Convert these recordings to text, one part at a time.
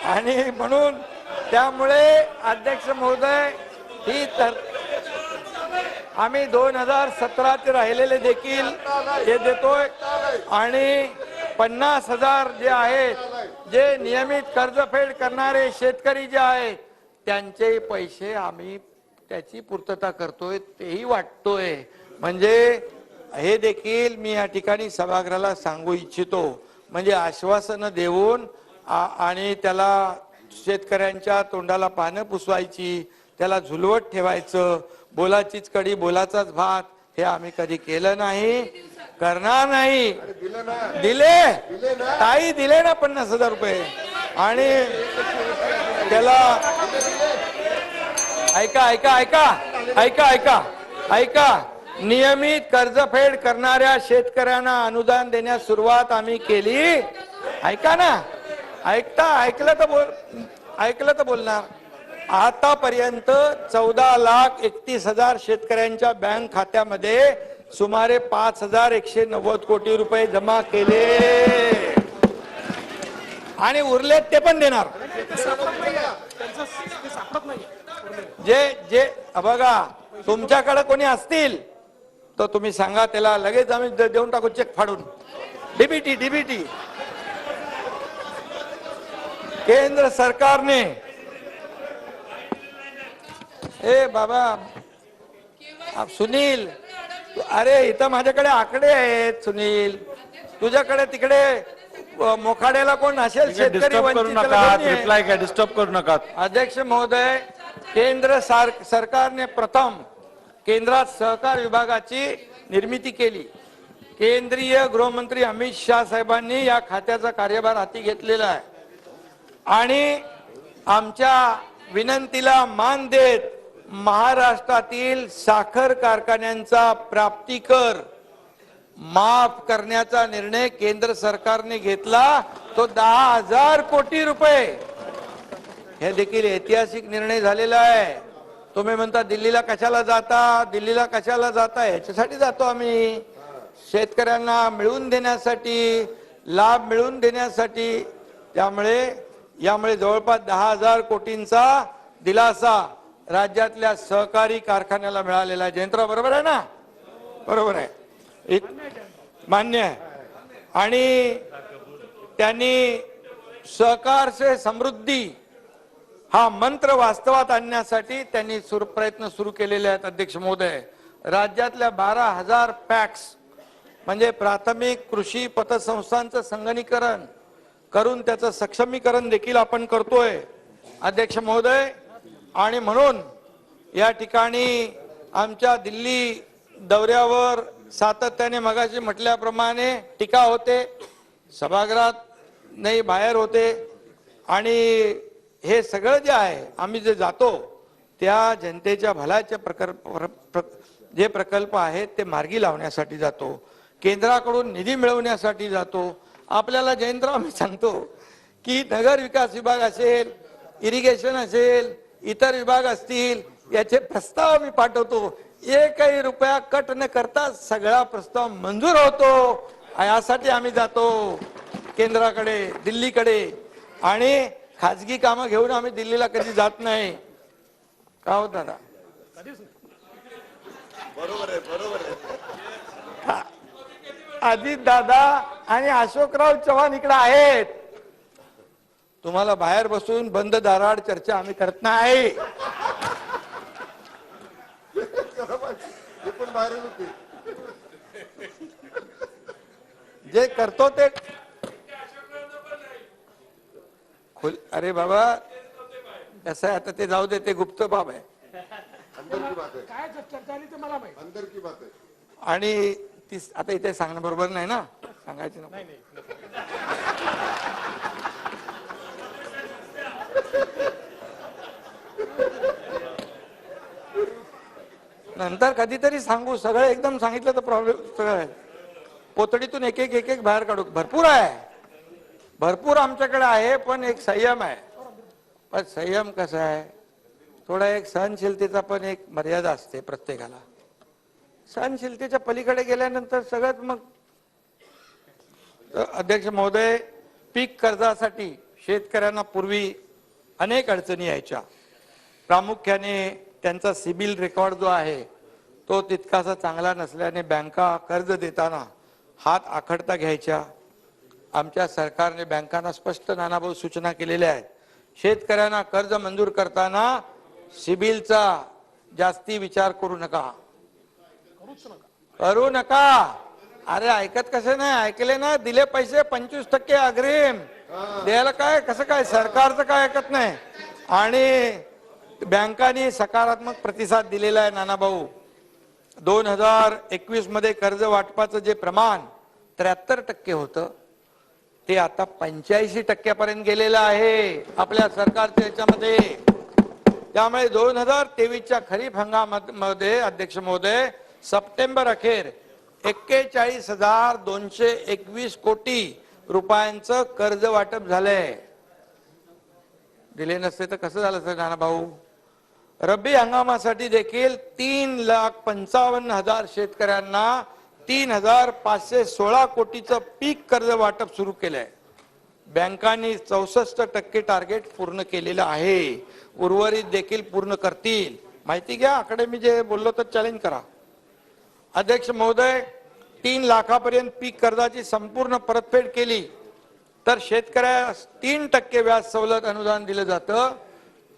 आणि म्हणून त्यामुळे अध्यक्ष महोदय ही तर आम्ही 2017 चे राहिलेले देखील हे देतोय आणि 50,000 जे आहेत जे नियमित कर्जफेड करणारे शेतकरी जे आहेत त्यांचे पैसे आम्ही त्याची पूर्तता करतोय तेही वाटतोय. म्हणजे हे देखील मी या ठिकाणी सभागृहाला सांगू इच्छितो. म्हणजे आश्वासन देऊन आणि त्याला शेतकऱ्यांच्या तोंडाला पानं पुसवायची, त्याला झुलवत ठेवायचं, बोलाचीच कडी बोलाचाच भात हे आम्ही कधी केलं नाही, करणार नाही. दिले ताई दिले ना 50,000 रुपये आणि त्याला ऐका ऐका ऐका ऐका ऐका ऐका नियमित कर्जफेड करणाऱ्या शेतकऱ्यांना अनुदान देण्यास सुरुवात आम्ही केली. ऐका ना, ऐकलं तर बोलणार. आतापर्यंत 14,31,000 शेतकऱ्यांच्या बँक खात्यामध्ये सुमारे 5,190 कोटी रुपये जमा केले आणि उरलेत ते पण देणार. जे बघा तुमच्याकडे कोणी असतील तर तुम्ही सांगा, त्याला लगेच आम्ही देऊन टाकू चेक फाडून. डीबीटी केंद्र सरकारने बाबा सुनील, अरे इथं माझ्याकडे आकडे आहेत सुनील, तुझ्याकडे तिकडे मोखाड्याला कोण असेल शेतकरी रिप्लाय काय डिस्टर्ब करू नका. अध्यक्ष महोदय, केंद्र सरकारने प्रथम केंद्रात सहकार विभागाची निर्मिती केली. केंद्रीय गृहमंत्री अमित शाह साहेबांनी या खात्याचा कार्यभार हाती घेतलेला आहे आणि आमच्या विनंतीला मान देत महाराष्ट्रातील साखर कारखान्यांचा प्राप्ती कर माफ करण्याचा निर्णय केंद्र सरकारने घेतला. तो 10,000 कोटी रुपये. हे देखील ऐतिहासिक निर्णय झालेला आहे. तुम्ही म्हणता दिल्लीला कशाला जाता, याच्यासाठी जातो आम्ही, शेतकऱ्यांना मिळवून देण्यासाठी, लाभ मिळवून देण्यासाठी. त्यामुळे यामुळे जवळपास 10,000 कोटींचा दिलासा राज्यातल्या सहकारी कारखान्याला मिळालेला आहे. जयंतराव बरोबर आहे ना? बरोबर आहे, मान्य आहे. आणि त्यांनी सहकार से समृद्धी हा मंत्र वास्तवात आणण्यासाठी त्यांनी प्रयत्न सुरू केलेले आहेत. अध्यक्ष महोदय, राज्यातल्या 12,000 पॅक्स म्हणजे प्राथमिक कृषी पतसंस्थांचं संगणकीकरण करून त्याचं सक्षमीकरण देखील आपण करतोय अध्यक्ष महोदय. आणि म्हणून या ठिकाणी आमच्या दिल्ली दौऱ्यावर सातत्याने मगाशी म्हटल्याप्रमाणे टीका होते, सभागृहात नाही बाहेर होते. आणि हे सगळं जे आहे आम्ही जे जातो त्या जनतेच्या भल्याचे जे प्रकल्प आहेत ते मार्गी लावण्यासाठी जातो, केंद्राकडून निधी मिळवण्यासाठी जातो. आपल्याला जयंतराव मी सांगतो की नगर विकास विभाग असेल, इरिगेशन असेल, इतर विभाग असतील, याचे प्रस्ताव मी पाठवतो. एकही रुपया कट न करता सगळा प्रस्ताव मंजूर होतो. यासाठी आम्ही जातो केंद्राकडे, दिल्लीकडे. आणि खाजगी कामं घेऊन आम्ही दिल्लीला कधी जात नाही. का हो दादा? बरोबर आहे. अजित दादा आणि अशोकराव चव्हाण इकडे आहेत. तुम्हाला बाहेर बसून बंद दाराआड चर्चा आम्ही करत नाही. जे करतो ते अरे बाबा कसं आहे, आता ते जाऊ दे, ते गुप्त बाब आहे. आणि ती आता इथे सांगणं बरोबर नाही ना, सांगायचं ना. नंतर कधीतरी सांगू. सगळं एकदम सांगितलं तर प्रॉब्लेम सगळं आहे. पोतडीतून एक एक बाहेर काढू. भरपूर आहे, भरपूर आमच्याकडे आहे, पण एक संयम आहे. पण संयम कसा आहे, थोडा एक सहनशीलतेचा पण एक मर्यादा असते प्रत्येकाला. सहनशीलतेच्या पलीकडे गेल्यानंतर सगळंच मग. अध्यक्ष महोदय, पीक कर्जासाठी शेतकऱ्यांना पूर्वी अनेक अडचणी यायच्या. प्रामुख्याने त्यांचा सिबिल रेकॉर्ड जो आहे तो तितकासा चांगला नसल्याने बँका कर्ज देताना हात आखडता घ्यायच्या. आमच्या सरकारने बँकांना स्पष्ट नानाभाऊ सूचना केलेल्या आहेत. शेतकऱ्यांना कर्ज मंजूर करताना सिबिलचा जास्ती विचार करू नका. अरे ऐकत कसे नाही, ऐकले ना, दिले पैसे 25% अग्रिम द्यायला काय कसं काय, सरकारचं काय ऐकत नाही. आणि बँकांनी सकारात्मक प्रतिसाद दिलेला आहे नानाभाऊ. 2021 मध्ये कर्ज वाटपाचं जे प्रमाण 73% होतं ते आता 85% गेलेलं आहे आपल्या सरकारच्या याच्यामध्ये. त्यामुळे 2023च्या खरीप हंगामामध्ये अध्यक्ष महोदय सप्टेंबर अखेर 41,221 कोटी रुपयांचं कर्ज वाटप झालंय. दिले नसते तर कसं झालं सर नानाभाऊ. रब्बी हंगामासाठी देखील 3,55,000 शेतकऱ्यांना 3,516 कोटीचं पीक कर्ज वाटप सुरू केलंय. बँकांनी 64% टार्गेट पूर्ण केलेलं आहे. उर्वरित देखील पूर्ण करतील. माहिती घ्या, आकडे मी जे बोललो तर चॅलेंज करा. अध्यक्ष महोदय, 3 लाखापर्यंत पीक कर्जाची संपूर्ण परतफेड केली तर शेतकऱ्यास 3% व्याज सवलत अनुदान दिलं जातं.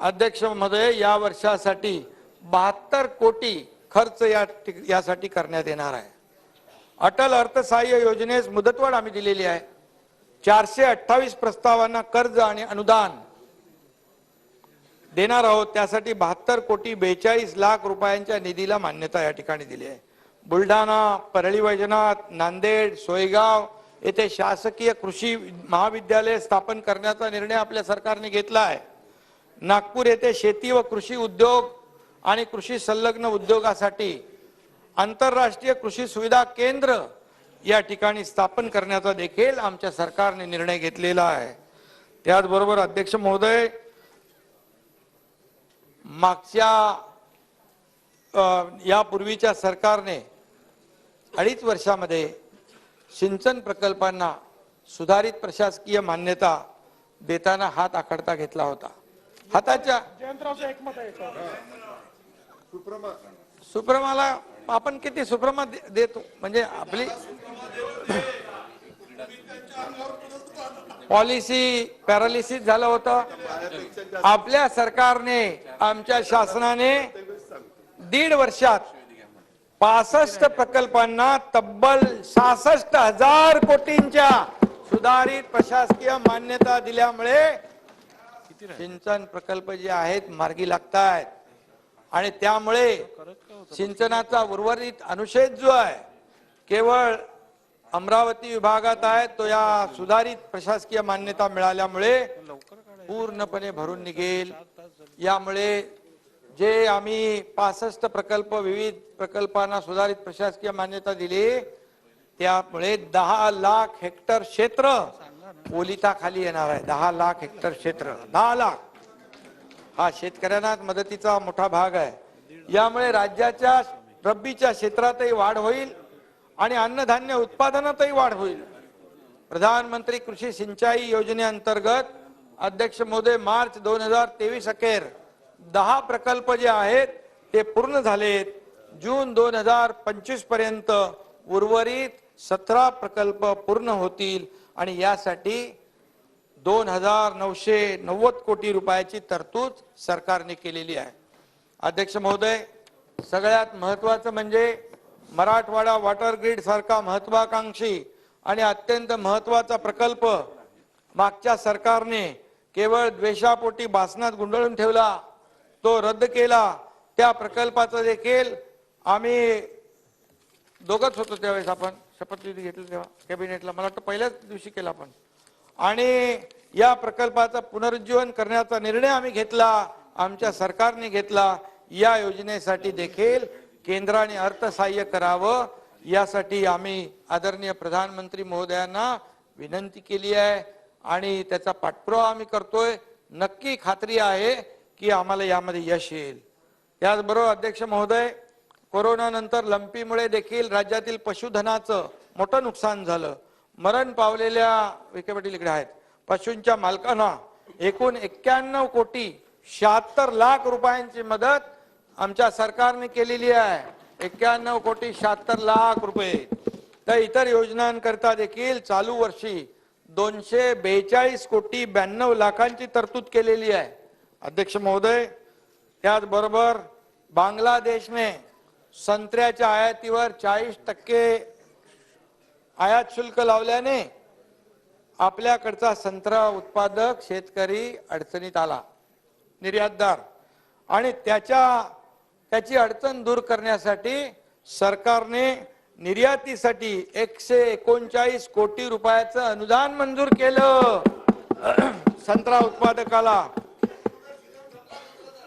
अध्यक्ष महोदय, या वर्षासाठी 72 कोटी खर्च यासाठी करण्यात येणार आहे. अटल अर्थसहाय्य योजनेस मुदतवाढ आम्ही दिलेली आहे. 428 प्रस्तावांना कर्ज आणि अनुदान देणार आहोत. त्यासाठी 72 कोटी 42 लाख रुपयांच्या निधीला मान्यता या ठिकाणी दिली आहे. बुलढाणा, परळी वैजनाथ, नांदेड, सोयगाव येथे शासकीय कृषी महाविद्यालय स्थापन करण्याचा निर्णय आपल्या सरकारने घेतला आहे. नागपूर येथे शेती व कृषी उद्योग आणि कृषी संलग्न उद्योगासाठी आंतरराष्ट्रीय कृषी सुविधा केंद्र या ठिकाणी स्थापन करण्याचा देखील आमच्या सरकारने निर्णय घेतलेला आहे. त्याचबरोबर अध्यक्ष महोदय, मागच्या यापूर्वीच्या सरकारने 2.5 वर्षामध्ये सिंचन प्रकल्पांना सुधारित प्रशासकीय मान्यता देताना हात आखडता घेतला होता. हाताच्या सुप्रमा आपण किती सुप्रमा देतो म्हणजे आपली पॉलिसी पॅरालिसिस झालं होतं. आपल्या सरकारने, आमच्या शासनाने 1.5 वर्षात 65 प्रकल्पांना तब्बल 66,000 कोटींच्या सुधारित प्रशासकीय मान्यता दिल्यामुळे सिंचन प्रकल्प जे आहेत मार्गी लागतायत. आणि त्यामुळे सिंचनाचा उर्वरित अनुशेष जो आहे केवळ अमरावती विभागात आहे, तो या सुधारित प्रशासकीय मान्यता मिळाल्यामुळे पूर्णपणे भरून निघेल. यामुळे जे आम्ही 65 प्रकल्प, विविध प्रकल्पांना सुधारित प्रशासकीय मान्यता दिली, त्यामुळे 10 लाख हेक्टर क्षेत्र ओलिताखाली येणार आहे. 10 लाख हेक्टर क्षेत्र, 10 लाख हा शेतकऱ्यांना मदतीचा मोठा भाग आहे. यामुळे राज्याच्या रब्बीच्या क्षेत्रातही वाढ होईल आणि अन्नधान्य उत्पादनातही वाढ होईल. प्रधानमंत्री कृषी सिंचाई योजनेअंतर्गत अध्यक्ष महोदय मार्च 2023 अखेर 10 प्रकल्प जे आहेत ते पूर्ण झालेत. जून 2025 पर्यंत उर्वरित 17 प्रकल्प पूर्ण होतील आणि यासाठी 2,990 कोटी रुपयाची तरतूद सरकारने केलेली आहे. अध्यक्ष महोदय, सगळ्यात महत्वाचं म्हणजे मराठवाडा वॉटर ग्रीड सारखा महत्वाकांक्षी आणि अत्यंत महत्वाचा प्रकल्प मागच्या सरकारने केवळ द्वेषापोटी भासणात गुंडाळून ठेवला, तो रद्द केला. त्या प्रकल्पाचं देखील आम्ही दोघंच होतो त्यावेळेस, आपण शपथविधी घेतली तेव्हा कॅबिनेटला, मला वाटतं पहिल्याच दिवशी केला आपण. आणि या प्रकल्पाचं पुनरुज्जीवन करण्याचा निर्णय आम्ही घेतला, आमच्या सरकारने घेतला. या योजनेसाठी देखील केंद्राने अर्थसहाय्य करावं यासाठी आम्ही आदरणीय प्रधानमंत्री महोदयांना विनंती केली आहे आणि त्याचा पाठपुरावा आम्ही करतोय. नक्की खात्री आहे की आम्हाला यामध्ये यश येईल. त्याचबरोबर अध्यक्ष महोदय, कोरोना नंतर लंपीमुळे देखील राज्यातील पशुधनाचं मोठं नुकसान झालं. मरण पावलेल्या विखे पाटील इकडे आहेत, पशूंच्या मालकांना एकूण 91,76,00,000 रुपयांची मदत आमच्या सरकारने केलेली आहे. 91,76,00,000 रुपये. तर इतर योजनांकरता देखील चालू वर्षी 242,92,00,000 तरतूद केलेली आहे. अध्यक्ष महोदय, त्याचबरोबर बांगलादेशने संत्र्याच्या आयातीवर 40% आयात शुल्क लावल्याने आपल्याकडचा संत्रा उत्पादक शेतकरी अडचणीत आला, निर्यातदार, आणि त्याची अडचण दूर करण्यासाठी सरकारने निर्यातीसाठी 139 कोटी रुपयाचं अनुदान मंजूर केलं संत्रा उत्पादकाला.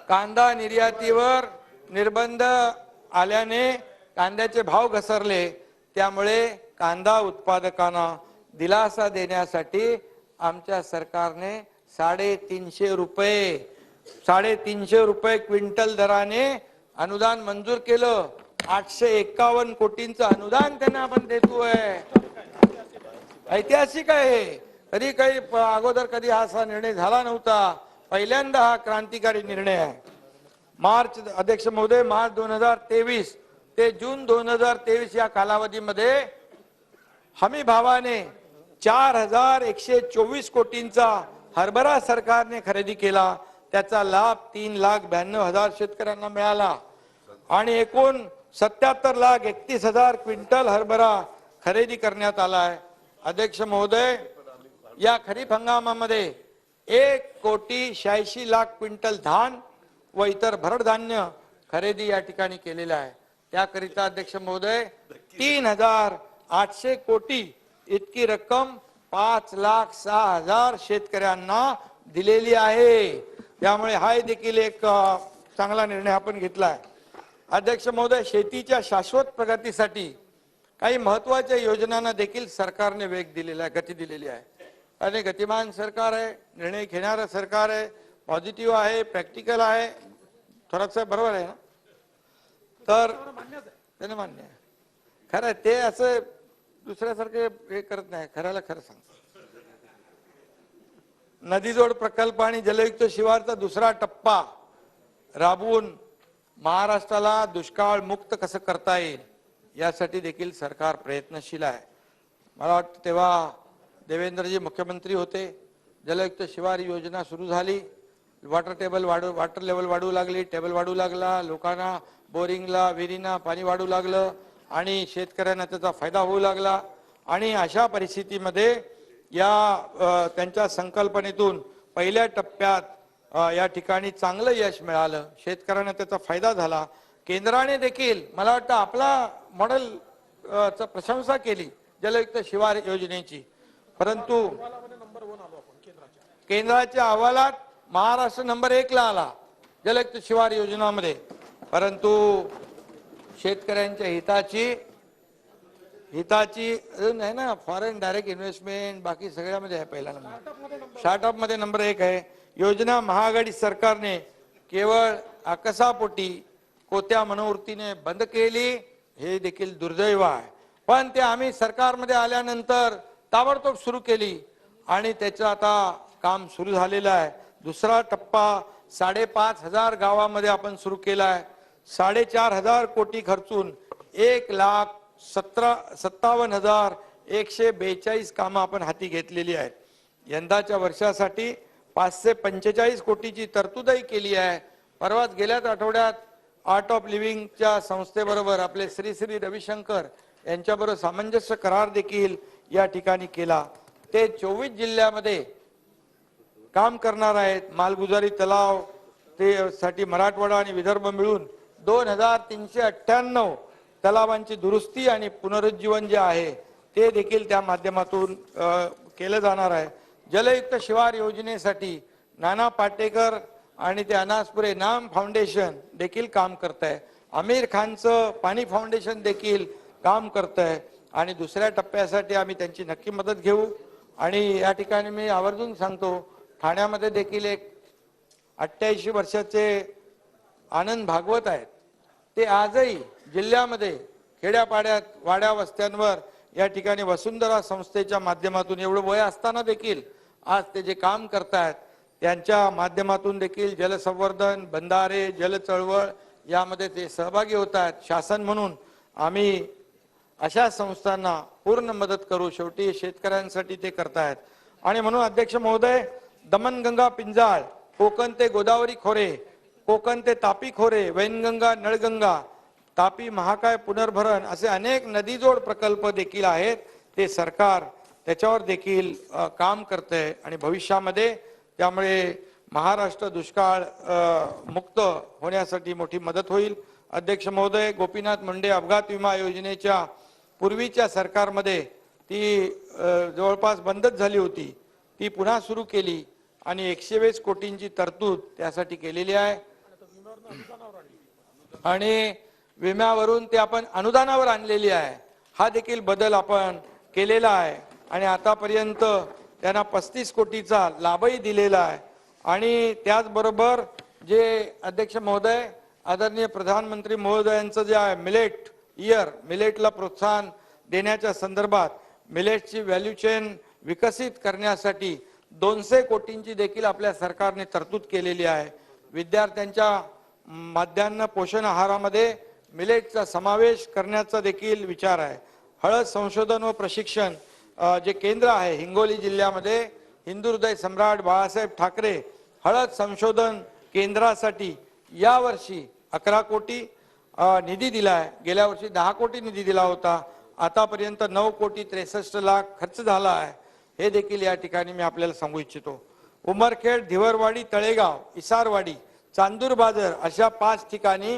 कांदा निर्यातीवर निर्बंध आल्याने कांद्याचे भाव घसरले, त्यामुळे कांदा उत्पादकांना दिलासा देण्यासाठी आमच्या सरकारने 350 रुपये क्विंटल दराने अनुदान मंजूर केलं. 851 कोटींचं अनुदान त्यांना आपण देतोय. ऐतिहासिक आहे. कधी काही अगोदर कधी असा निर्णय झाला नव्हता. पहिल्यांदा हा क्रांतिकारी निर्णय आहे. अध्यक्ष महोदय, मार्च 2023 ते जून 2023 या कालावधीमध्ये हमी भावाने 4,124 कोटींचा हरभरा सरकारने खरेदी केला. त्याचा लाभ 3,92,000 शेतकऱ्यांना मिळाला आणि एकूण 77,31,000 क्विंटल हरभरा खरेदी करण्यात आला आहे. अध्यक्ष महोदय, या खरीप हंगामामध्ये 1,86,00,000 क्विंटल धान व इतर भरड धान्य खरेदी या ठिकाणी केलेलं आहे. त्याकरिता अध्यक्ष महोदय 3,800 कोटी इतकी रक्कम 5,06,000 शेतकऱ्यांना दिलेली आहे. त्यामुळे हा देखील एक चांगला निर्णय आपण घेतला आहे. अध्यक्ष महोदय, शेतीच्या शाश्वत प्रगतीसाठी काही महत्वाच्या योजनांना देखील सरकारने वेग दिलेला आहे, गती दिलेली आहे. आणि गतिमान सरकार आहे, निर्णय घेणारं सरकार आहे, पॉझिटिव्ह आहे, प्रॅक्टिकल आहे. थोरात साहेब बरोबर आहे ना? तर त्याने मान्य आहे. खरं ते असं दुसऱ्यासारखे हे करत नाही, खऱ्याला खरं सांग. नदीजोड प्रकल्प आणि जलयुक्त शिवारचा दुसरा टप्पा राबवून महाराष्ट्राला दुष्काळ मुक्त कसं करता येईल यासाठी देखील सरकार प्रयत्नशील आहे. मला वाटतं तेव्हा देवेंद्रजी मुख्यमंत्री होते, जलयुक्त शिवार योजना सुरू झाली, वॉटर लेवल वाढू लागली, टेबल वाढू लागला, लोकांना बोरिंगला विहिरींना पाणी वाढू लागलं आणि शेतकऱ्यांना त्याचा फायदा होऊ लागला. आणि अशा परिस्थितीमध्ये या त्यांच्या संकल्पनेतून पहिल्या टप्प्यात या ठिकाणी चांगलं यश मिळालं, शेतकऱ्यांना त्याचा फायदा झाला. केंद्राने देखील मला वाटतं आपला मॉडेल चा प्रशंसा केली जलयुक्त शिवार योजनेची, परंतु केंद्राच्या अहवालात महाराष्ट्र नंबर 1 ला आला जलयुक्त शिवार योजनामध्ये. परंतु शेतकऱ्यांच्या हिताची अजून आहे ना, फॉरेन डायरेक्ट इन्व्हेस्टमेंट बाकी सगळ्यामध्ये आहे पहिला नंबर, स्टार्टअप मध्ये नंबर 1 आहे. योजना महाआघाडी सरकारने केवळ आकसापोटी कोत्या मनोवृत्तीने बंद केली, हे देखील दुर्दैव आहे. पण ते आम्ही सरकारमध्ये आल्यानंतर ताबडतोब सुरू केली आणि त्याचं आता काम सुरू झालेलं आहे. दुसरा टप्पा 5,500 गावामध्ये आपण सुरू केला आहे. 4,500 कोटी खर्चून 1,57,142 कामं आपण हाती घेतलेली आहेत. यंदाच्या वर्षासाठी 545 कोटीची तरतूदही केली आहे. परवाच गेल्याच आठवड्यात आर्ट ऑफ लिव्हिंगच्या संस्थेबरोबर आपले श्री रविशंकर यांच्याबरोबर सामंजस्य करार देखील या ठिकाणी केला. ते 24 जिल्ह्यामध्ये काम करणार आहेत. मालगुजारी तलाव ते साठी मराठवाडा आणि विदर्भ मिळून 2,398 तलावांची दुरुस्ती आणि पुनरुज्जीवन जे आहे ते देखील त्या माध्यमातून केलं जाणार आहे. जलयुक्त शिवार योजनेसाठी नाना पाटेकर आणि ते अनासपुरे नाम फाउंडेशन देखील काम करत आहे. आमिर खानचं पाणी फाउंडेशन देखील काम करत आहे आणि दुसऱ्या टप्प्यासाठी आम्ही त्यांची नक्की मदत घेऊ. आणि या ठिकाणी मी आवर्जून सांगतो, ठाण्यामध्ये देखील एक 88 वर्षाचे आनंद भागवत आहेत. ते आजही जिल्ह्यामध्ये खेड्यापाड्यात वाड्या वस्त्यांवर या ठिकाणी वसुंधरा संस्थेच्या माध्यमातून एवढं वय असताना देखील आज ते जे काम करतायत त्यांच्या माध्यमातून देखील जलसंवर्धन, बंधारे, जल चळवळ यामध्ये ते सहभागी होत आहेत. शासन म्हणून आम्ही अशा संस्थांना पूर्ण मदत करू. शेवटी शेतकऱ्यांसाठी ते करतायत. आणि म्हणून अध्यक्ष महोदय, दमनगंगा पिंजाळ, कोकण ते गोदावरी खोरे, कोकण ते तापी खोरे, वैनगंगा, नळगंगा, तापी महाकाय पुनर्भरण असे अनेक नदीजोड प्रकल्प देखील आहेत. ते सरकार त्याच्यावर देखील काम करते आणि भविष्यामध्ये त्यामुळे महाराष्ट्र दुष्काळ मुक्त होण्यासाठी मोठी मदत होईल. अध्यक्ष महोदय, गोपीनाथ मुंडे अपघात विमा योजनेच्या पूर्वीच्या सरकारमध्ये ती जवळपास बंदच झाली होती. ती पुन्हा सुरू केली आणि 120 कोटींची तरतूद त्यासाठी केलेली आहे. आणि विम्यावरून ते आपण अनुदानावर आणलेली आहे. हा देखील बदल आपण केलेला आहे आणि आतापर्यंत त्यांना 35 कोटीचा लाभही दिलेला आहे. आणि त्याचबरोबर जे अध्यक्ष महोदय, आदरणीय प्रधानमंत्री महोदयांचं जे आहे मिलेट इयर, मिलेटला प्रोत्साहन देण्याच्या संदर्भात मिलेटची व्हॅल्यू चेन विकसित करण्यासाठी 200 कोटींची देखील आपल्या सरकारने तरतूद केलेली आहे. विद्यार्थ्यांच्या माध्यान्ह पोषण आहारामध्ये मिलेटचा समावेश करण्याचा देखील विचार आहे. हळद संशोधन व प्रशिक्षण जे केंद्र आहे हिंगोली जिल्ह्यामध्ये, हिंदू हृदय सम्राट बाळासाहेब ठाकरे हळद संशोधन केंद्रासाठी यावर्षी 11 कोटी निधी दिलाय. गेल्या वर्षी 10 कोटी निधी दिला होता. आतापर्यंत 9 कोटी 63 लाख खर्च झाला आहे. हे देखील या ठिकाणी मी आपल्याला सांगू इच्छितो. उमरखेड, धिवरवाडी, तळेगाव, इसारवाडी, चांदूर बाजार अशा 5 ठिकाणी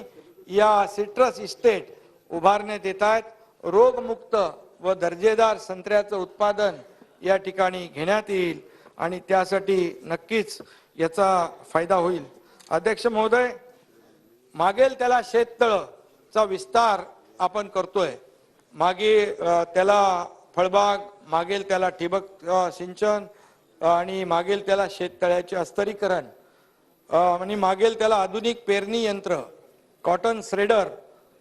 या सिट्रस इस्टेट उभारण्यात येत आहेत. रोगमुक्त व दर्जेदार संत्र्याचं उत्पादन या ठिकाणी घेण्यात येईल आणि त्यासाठी नक्कीच याचा फायदा होईल. अध्यक्ष महोदय, मागेल त्याला शेततळचा विस्तार आपण करतोय. मागे त्याला फळबाग, मागेल त्याला ठिबक सिंचन आणि मागेल त्याला शेततळ्याचे अस्तरीकरण आणि मागेल त्याला आधुनिक पेरणी यंत्र, कॉटन श्रेडर,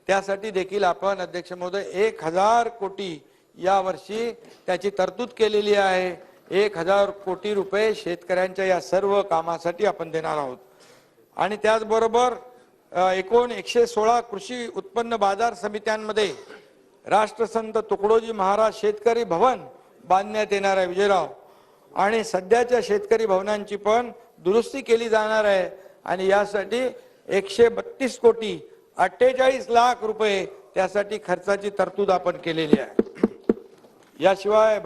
त्यासाठी देखील आपण अध्यक्ष महोदय 1000 कोटी या वर्षी त्याची तरतूद केलेली आहे. 1000 कोटी रुपये शेतकऱ्यांच्या या सर्व कामासाठी आपण देणार आहोत. आणि त्याचबरोबर एकूण 116 कृषी उत्पन्न बाजार समित्यांमध्ये राष्ट्रसंत तुकडोजी महाराज शेतकरी भवन बांधण्यात येणार आहे विजयराव. आणि सध्याच्या शेतकरी भवनांची पण दुरुस्ती केली जाणार आहे आणि यासाठी 132 कोटी 48 लाख रुपये त्यासाठी खर्चाची तरतूद आपण केलेली आहे. याशिवाय